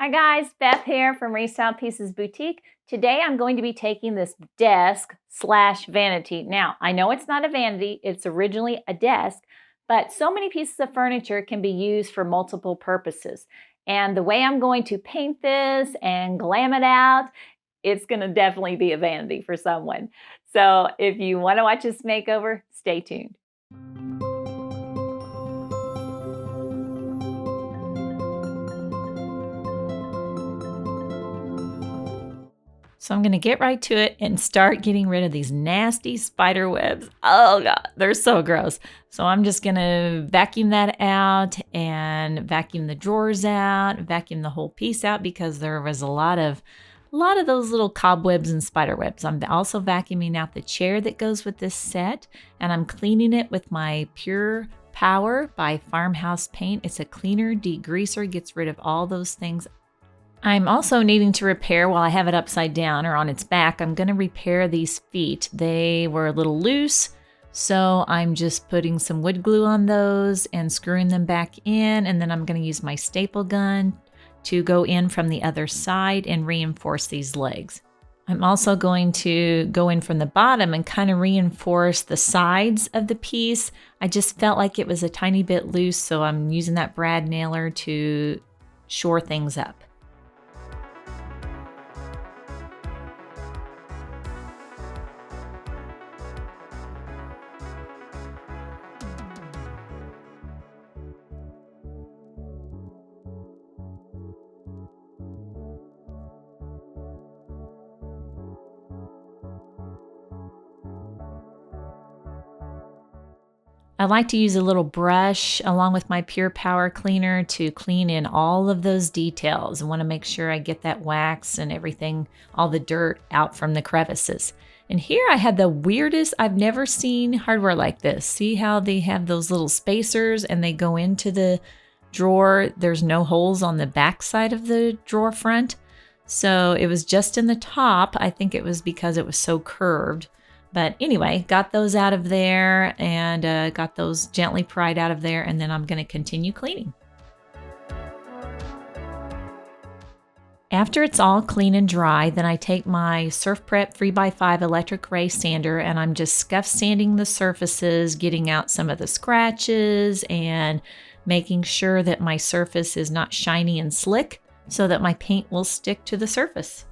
Hi guys, Beth here from Restyled Pieces Boutique. Today I'm going to be taking this desk slash vanity. Now, I know it's not a vanity, it's originally a desk, but so many pieces of furniture can be used for multiple purposes. And the way I'm going to paint this and glam it out, it's going to definitely be a vanity for someone. So if you want to watch this makeover, stay tuned. So I'm going to get right to it and start getting rid of these nasty spider webs. Oh God, they're so gross. So I'm just going to vacuum that out and vacuum the drawers out, vacuum the whole piece out because there was a lot of those little cobwebs and spider webs. I'm also vacuuming out the chair that goes with this set, and I'm cleaning it with my Pure Power by Farmhouse Paint. It's a cleaner, degreaser, gets rid of all those things. I'm also needing to repair, while I have it upside down or on its back, I'm going to repair these feet. They were a little loose, so I'm just putting some wood glue on those and screwing them back in, and then I'm going to use my staple gun to go in from the other side and reinforce these legs. I'm also going to go in from the bottom and kind of reinforce the sides of the piece. I just felt like it was a tiny bit loose, so I'm using that brad nailer to shore things up. I like to use a little brush along with my Pure Power cleaner to clean in all of those details. I want to make sure I get that wax and everything, all the dirt out from the crevices. And here I had the weirdest, I've never seen hardware like this. See how they have those little spacers and they go into the drawer. There's no holes on the back side of the drawer front. So it was just in the top. I think it was because it was so curved. But anyway, got those out of there and got those gently pried out of there, and then I'm going to continue cleaning. After it's all clean and dry, then I take my Surf Prep 3x5 electric ray sander and I'm just scuff sanding the surfaces, getting out some of the scratches and making sure that my surface is not shiny and slick so that my paint will stick to the surface.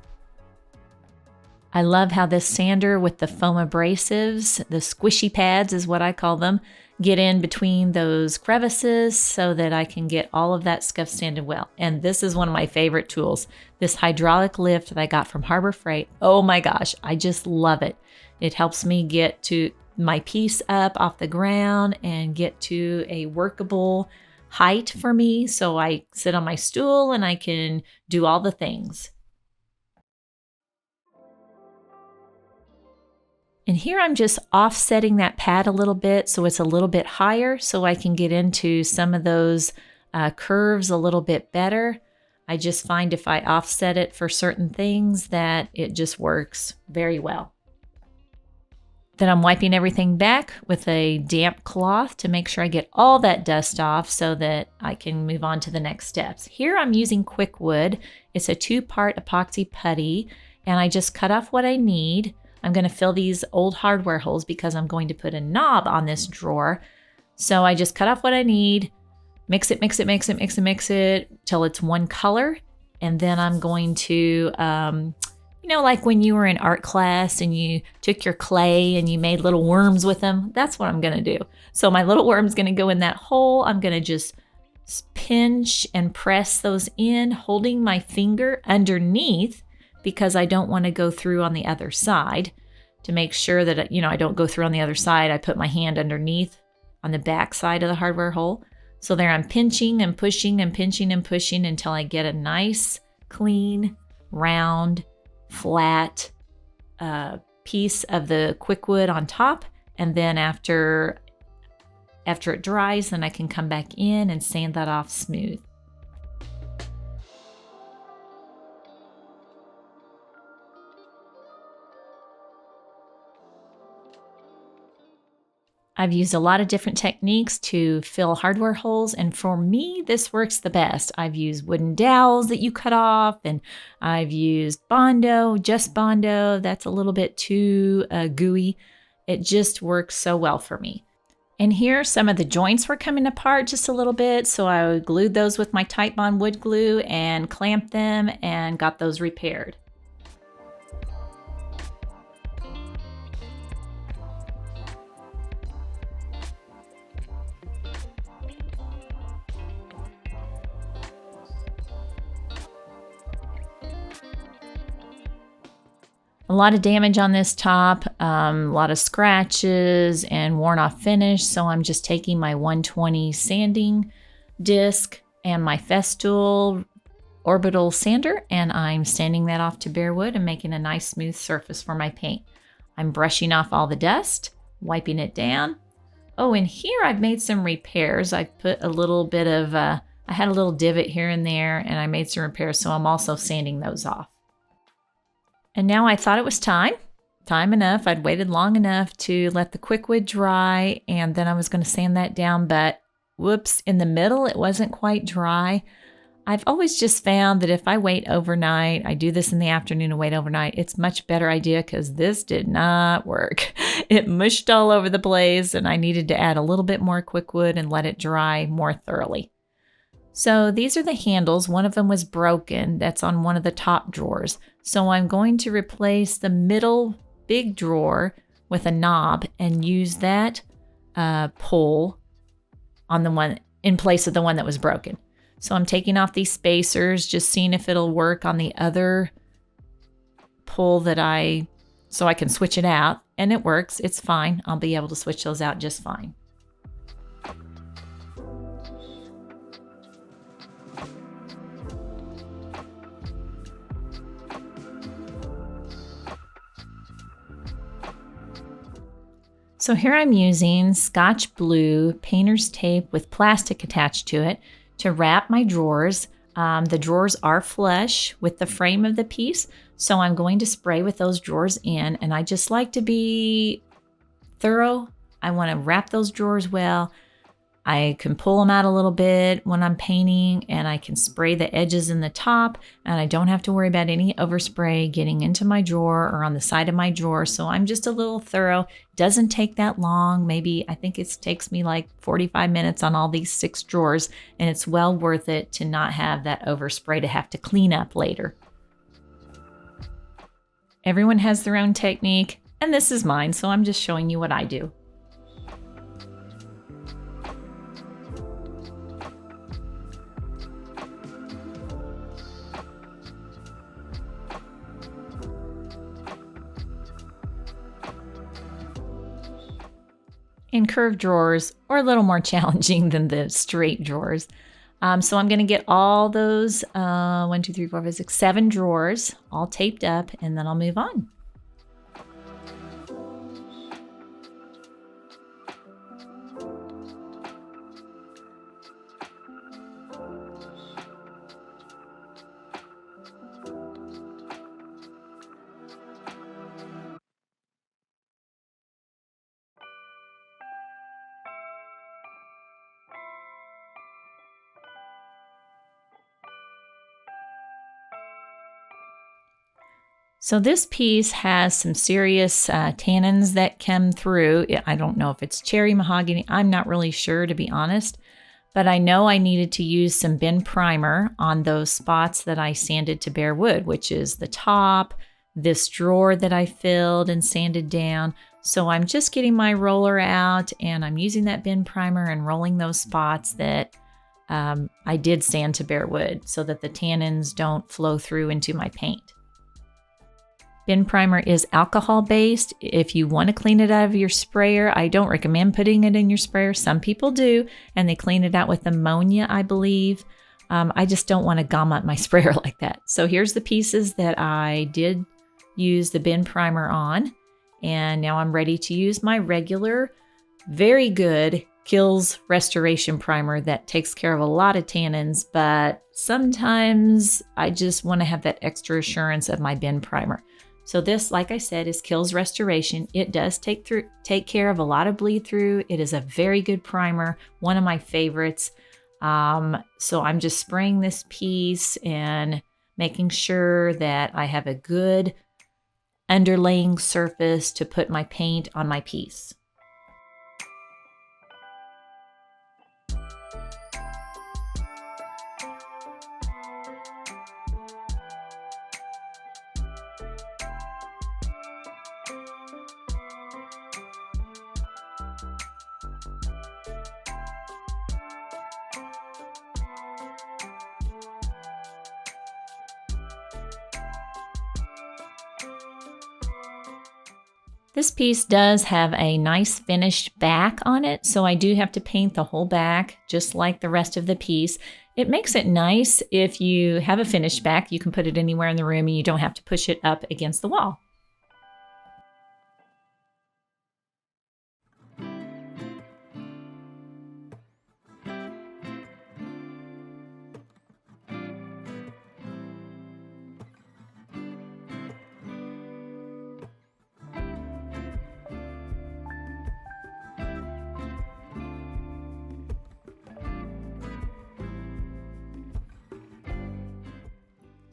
I love how this sander with the foam abrasives, the squishy pads is what I call them, get in between those crevices so that I can get all of that scuff sanded well. And this is one of my favorite tools, this hydraulic lift that I got from Harbor Freight. Oh my gosh, I just love it. It helps me get to my piece up off the ground and get to a workable height for me so I sit on my stool and I can do all the things. And here I'm just offsetting that pad a little bit so it's a little bit higher so I can get into some of those curves a little bit better. I just find if I offset it for certain things that it just works very well. Then I'm wiping everything back with a damp cloth to make sure I get all that dust off so that I can move on to the next steps. Here I'm using Quick Wood. It's a 2-part epoxy putty and I just cut off what I need. I'm going to fill these old hardware holes because I'm going to put a knob on this drawer. So I just cut off what I need, mix it till it's one color. And then I'm going to, like when you were in art class and you took your clay and you made little worms with them, that's what I'm going to do. So my little worm's going to go in that hole. I'm going to just pinch and press those in, holding my finger underneath because I don't want to go through on the other side. To make sure that, I don't go through on the other side, I put my hand underneath on the back side of the hardware hole. So there I'm pinching and pushing and pinching and pushing until I get a nice, clean, round, flat piece of the Quick Wood on top. And then after it dries, then I can come back in and sand that off smooth. I've used a lot of different techniques to fill hardware holes, and for me, this works the best. I've used wooden dowels that you cut off, and I've used Bondo, just Bondo. That's a little bit too gooey. It just works so well for me. And here, some of the joints were coming apart just a little bit, so I glued those with my Titebond wood glue and clamped them and got those repaired. A lot of damage on this top, a lot of scratches and worn off finish. So I'm just taking my 120 sanding disc and my Festool orbital sander, and I'm sanding that off to bare wood and making a nice smooth surface for my paint. I'm brushing off all the dust, wiping it down. Oh, and here I've made some repairs. I've put a little bit of, I had a little divot here and there, and I made some repairs, so I'm also sanding those off. And now I thought it was time enough. I'd waited long enough to let the quickwood dry, and then I was going to sand that down, but whoops, in the middle, it wasn't quite dry. I've always just found that if I wait overnight, I do this in the afternoon and wait overnight, it's a much better idea because this did not work. It mushed all over the place, and I needed to add a little bit more quickwood and let it dry more thoroughly. So these are the handles. One of them was broken. That's on one of the top drawers. So I'm going to replace the middle big drawer with a knob and use that pull on the one in place of the one that was broken. So I'm taking off these spacers, just seeing if it'll work on the other pull so I can switch it out, and it works. It's fine. I'll be able to switch those out just fine. So here I'm using Scotch Blue painter's tape with plastic attached to it to wrap my drawers. The drawers are flush with the frame of the piece, so I'm going to spray with those drawers in, and I just like to be thorough. I want to wrap those drawers well. I can pull them out a little bit when I'm painting, and I can spray the edges in the top, and I don't have to worry about any overspray getting into my drawer or on the side of my drawer. So I'm just a little thorough. It doesn't take that long. I think it takes me like 45 minutes on all these 6 drawers, and it's well worth it to not have that overspray to have to clean up later. Everyone has their own technique, and this is mine, so I'm just showing you what I do. In curved drawers are a little more challenging than the straight drawers. So I'm going to get all those 1, 2, 3, 4, 5, 6, 7 drawers all taped up, and then I'll move on. So this piece has some serious tannins that come through. I don't know if it's cherry mahogany. I'm not really sure, to be honest. But I know I needed to use some bin primer on those spots that I sanded to bare wood, which is the top, this drawer that I filled and sanded down. So I'm just getting my roller out, and I'm using that bin primer and rolling those spots that I did sand to bare wood so that the tannins don't flow through into my paint. Bin primer is alcohol based. If you want to clean it out of your sprayer, I don't recommend putting it in your sprayer. Some people do, and they clean it out with ammonia, I believe. I just don't want to gum up my sprayer like that. So here's the pieces that I did use the bin primer on, and now I'm ready to use my regular, very good Kills Restoration Primer that takes care of a lot of tannins, but sometimes I just want to have that extra assurance of my bin primer. So this, like I said, is Kills Restoration. It does take care of a lot of bleed through. It is a very good primer, one of my favorites. So I'm just spraying this piece and making sure that I have a good underlaying surface to put my paint on my piece. This piece does have a nice finished back on it, so I do have to paint the whole back just like the rest of the piece. It makes it nice if you have a finished back. You can put it anywhere in the room and you don't have to push it up against the wall.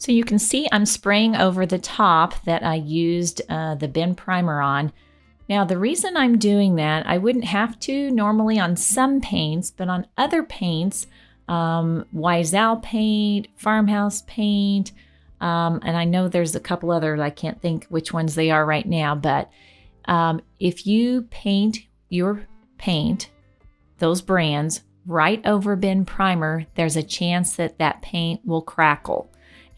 So you can see I'm spraying over the top that I used the bin primer on. Now the reason I'm doing that, I wouldn't have to normally on some paints, but on other paints, Wiesel paint, farmhouse paint, and I know there's a couple others, I can't think which ones they are right now, but if you paint your paint, those brands, right over bin primer, there's a chance that that paint will crackle.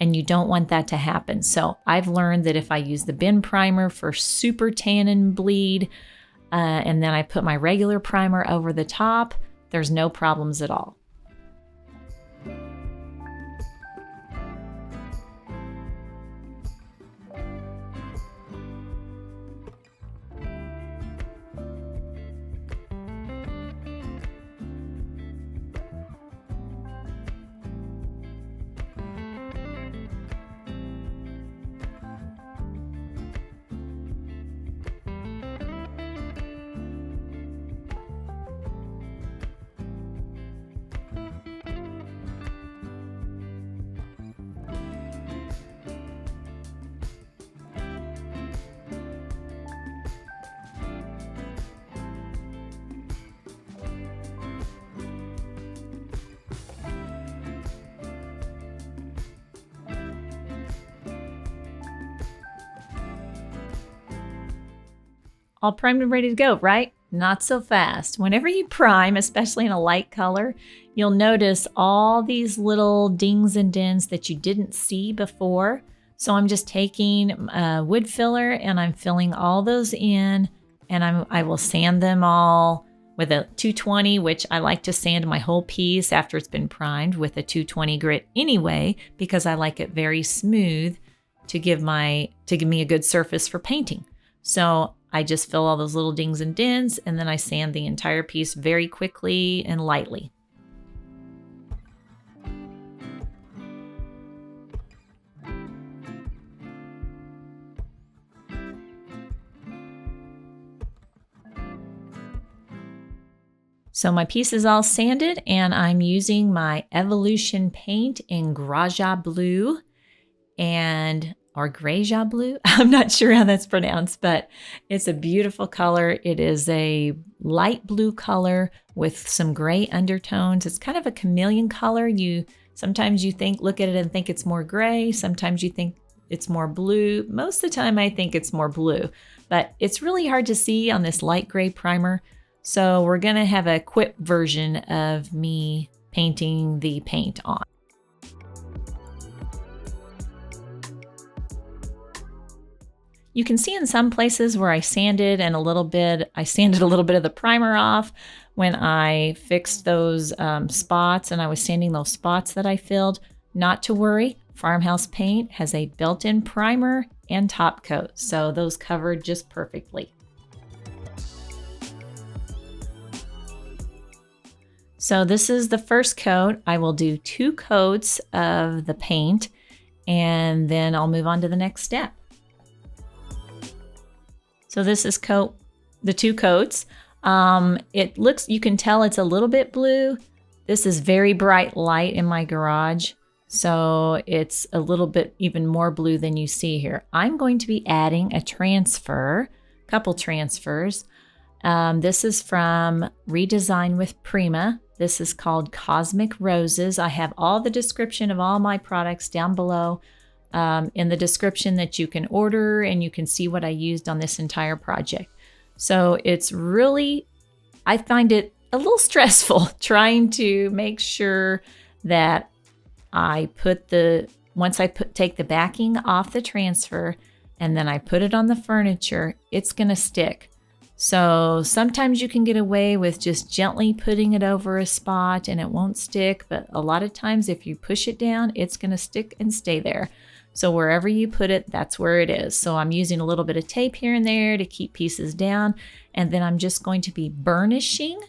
And you don't want that to happen. So I've learned that if I use the bin primer for super tan and bleed, and then I put my regular primer over the top, there's no problems at all. All primed and ready to go, right? Not so fast. Whenever you prime, especially in a light color, you'll notice all these little dings and dents that you didn't see before. So I'm just taking a wood filler and I'm filling all those in, and I will sand them all with a 220, which I like to sand my whole piece after it's been primed with a 220 grit anyway, because I like it very smooth to give me a good surface for painting. So I just fill all those little dings and dents, and then I sand the entire piece very quickly and lightly. So my piece is all sanded, and I'm using my Evolution paint in Graja Blue or Graja Blue. I'm not sure how that's pronounced, but it's a beautiful color. It is a light blue color with some gray undertones. It's kind of a chameleon color. Sometimes you look at it and think it's more gray. Sometimes you think it's more blue. Most of the time I think it's more blue, but it's really hard to see on this light gray primer. So we're gonna have a quick version of me painting the paint on. You can see in some places where I sanded a little bit of the primer off when I fixed those spots, and I was sanding those spots that I filled. Not to worry, Farmhouse paint has a built-in primer and top coat, so those covered just perfectly. So this is the first coat. I will do 2 coats of the paint, and then I'll move on to the next step. So this is the 2 coats. It looks, you can tell it's a little bit blue. This is very bright light in my garage, so it's a little bit even more blue than you see here. I'm going to be adding a couple transfers. This is from Redesign with Prima. This is called Cosmic Roses. I have all the description of all my products down below in the description that you can order, and you can see what I used on this entire project. So it's really, I find it a little stressful trying to make sure that I take the backing off the transfer and then I put it on the furniture, it's gonna stick. So sometimes you can get away with just gently putting it over a spot and it won't stick, but a lot of times if you push it down, it's gonna stick and stay there. So wherever you put it, that's where it is. So I'm using a little bit of tape here and there to keep pieces down. And then I'm just going to be burnishing,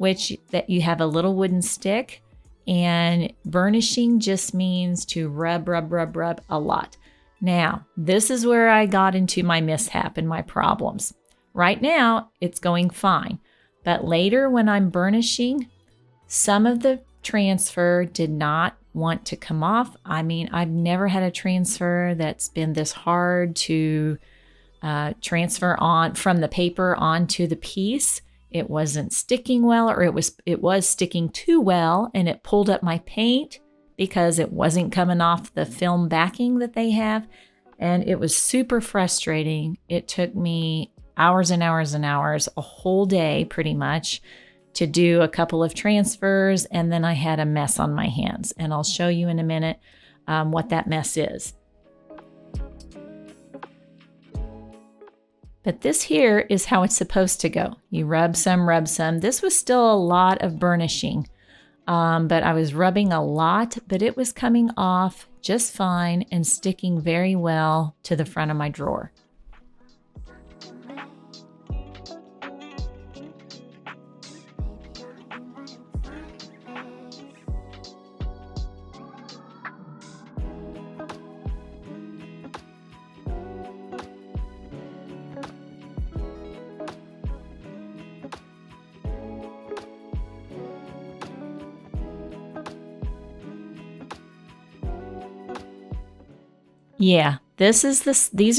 that you have a little wooden stick. And burnishing just means to rub a lot. Now, this is where I got into my mishap and my problems. Right now, it's going fine. But later when I'm burnishing, some of the transfer did not want to come off. I mean, I've never had a transfer that's been this hard to transfer on from the paper onto the piece. It wasn't sticking well, or it was sticking too well, and it pulled up my paint because it wasn't coming off the film backing that they have, and it was super frustrating. It took me hours and hours and hours, a whole day pretty much, to do a couple of transfers, and then I had a mess on my hands, and I'll show you in a minute what that mess is. But this here is how it's supposed to go. You rub some. This was still a lot of burnishing, but I was rubbing a lot, but it was coming off just fine and sticking very well to the front of my drawer. Yeah, these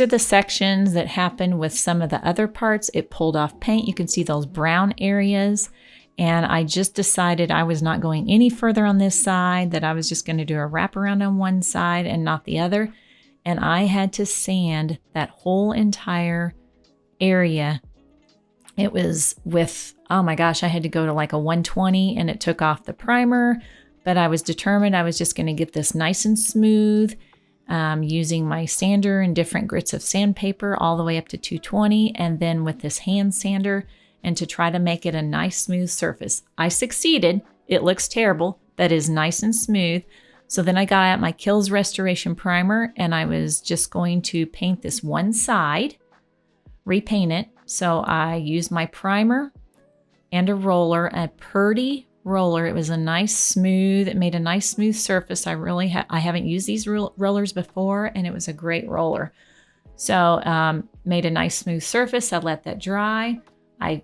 are the sections that happened with some of the other parts. It pulled off paint. You can see those brown areas. And I just decided I was not going any further on this side, that I was just going to do a wraparound on one side and not the other. And I had to sand that whole entire area. It was with, oh my gosh, I had to go to like a 120, and it took off the primer. But I was determined I was just going to get this nice and smooth. Using my sander and different grits of sandpaper all the way up to 220, and then with this hand sander, and to try to make it a nice smooth surface. I succeeded. It looks terrible, but is nice and smooth. So then I got out my Kills Restoration Primer, and I was just going to paint this one side, repaint it. So I used my primer and a roller, a Purdy roller. It was a nice smooth, it made a nice smooth surface. I haven't used these rollers before, and it was a great roller. So made a nice smooth surface. I let that dry. I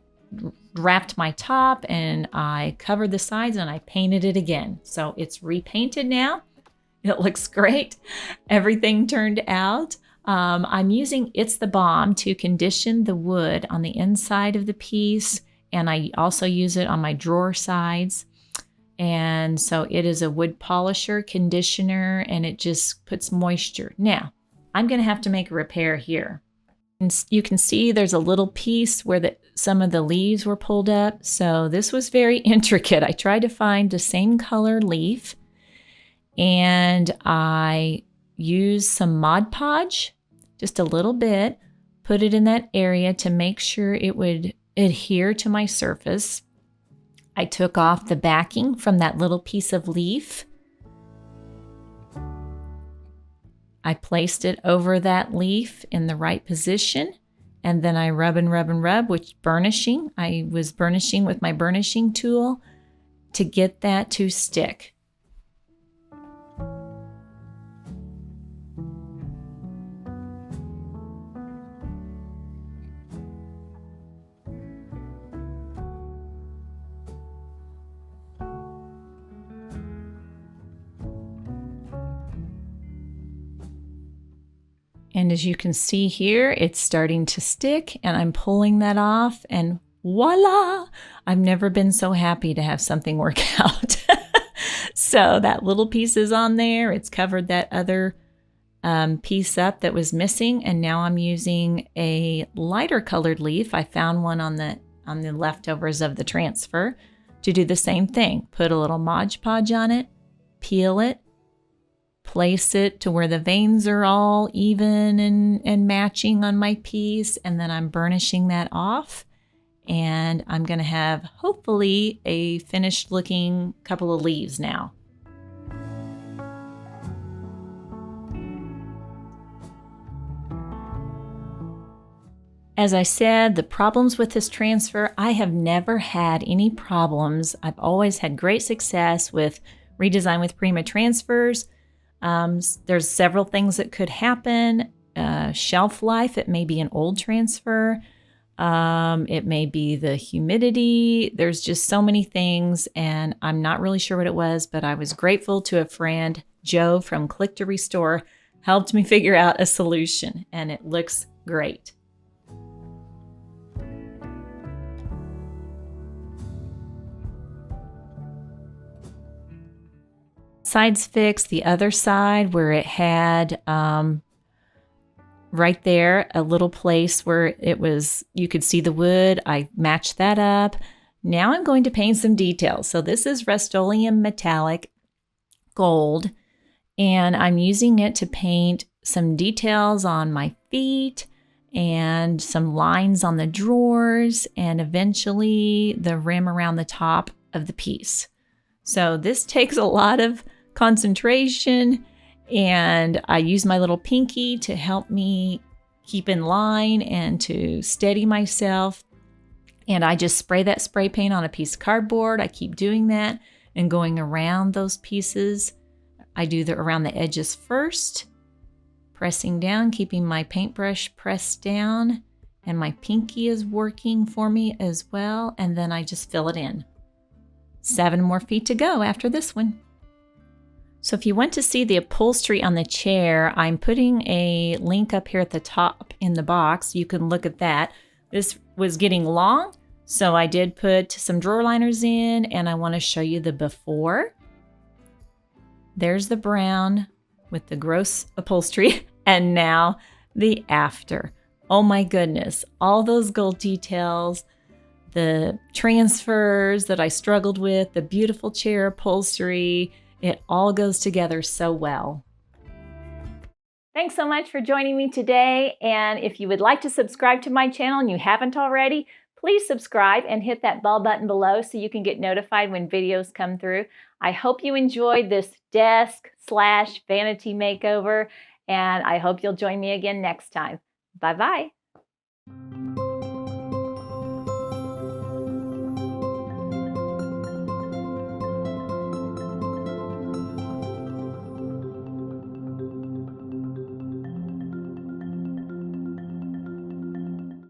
wrapped my top, and I covered the sides, and I painted it again. So it's repainted now. It looks great. Everything turned out. I'm using It's the Bomb to condition the wood on the inside of the piece. And I also use it on my drawer sides. And so it is a wood polisher, conditioner, and it just puts moisture. Now, I'm going to have to make a repair here. And you can see there's a little piece where some of the leaves were pulled up. So this was very intricate. I tried to find the same color leaf, and I used some Mod Podge, just a little bit, put it in that area to make sure it would adhere to my surface. I took off the backing from that little piece of leaf. I placed it over that leaf in the right position, and then I rub and rub and rub, which burnishing. I was burnishing with my burnishing tool to get that to stick. And as you can see here, it's starting to stick, and I'm pulling that off, and voila! I've never been so happy to have something work out. So that little piece is on there. It's covered that other piece up that was missing, and now I'm using a lighter colored leaf. I found one on the leftovers of the transfer to do the same thing. Put a little Mod Podge on it, peel it, place it to where the veins are all even and matching on my piece, and then I'm burnishing that off, and I'm going to have hopefully a finished looking couple of leaves now. As I said, the problems with this transfer, I have never had any problems. I've always had great success with Redesign with Prima transfers. There's several things that could happen. Shelf life, it may be an old transfer. It may be the humidity. There's just so many things, and I'm not really sure what it was, but I was grateful to a friend, Joe from Click to Restore, helped me figure out a solution, and it looks great. Sides fixed, the other side where it had right there a little place where it was, you could see the wood. I matched that up. Now I'm going to paint some details. So this is Rust-Oleum Metallic Gold, and I'm using it to paint some details on my feet and some lines on the drawers, and eventually the rim around the top of the piece. So this takes a lot of concentration, and I use my little pinky to help me keep in line and to steady myself. And I just spray that spray paint on a piece of cardboard. I keep doing that and going around those pieces. I do around the edges first, pressing down, keeping my paintbrush pressed down, and my pinky is working for me as well. And then I just fill it in. 7 more feet to go after this one. So if you want to see the upholstery on the chair, I'm putting a link up here at the top in the box. You can look at that. This was getting long, so I did put some drawer liners in, and I want to show you the before. There's the brown with the gross upholstery, and now the after. Oh my goodness, all those gold details, the transfers that I struggled with, the beautiful chair upholstery, it all goes together so well. Thanks so much for joining me today. And if you would like to subscribe to my channel and you haven't already, please subscribe and hit that bell button below so you can get notified when videos come through. I hope you enjoyed this desk/vanity makeover, and I hope you'll join me again next time. Bye-bye.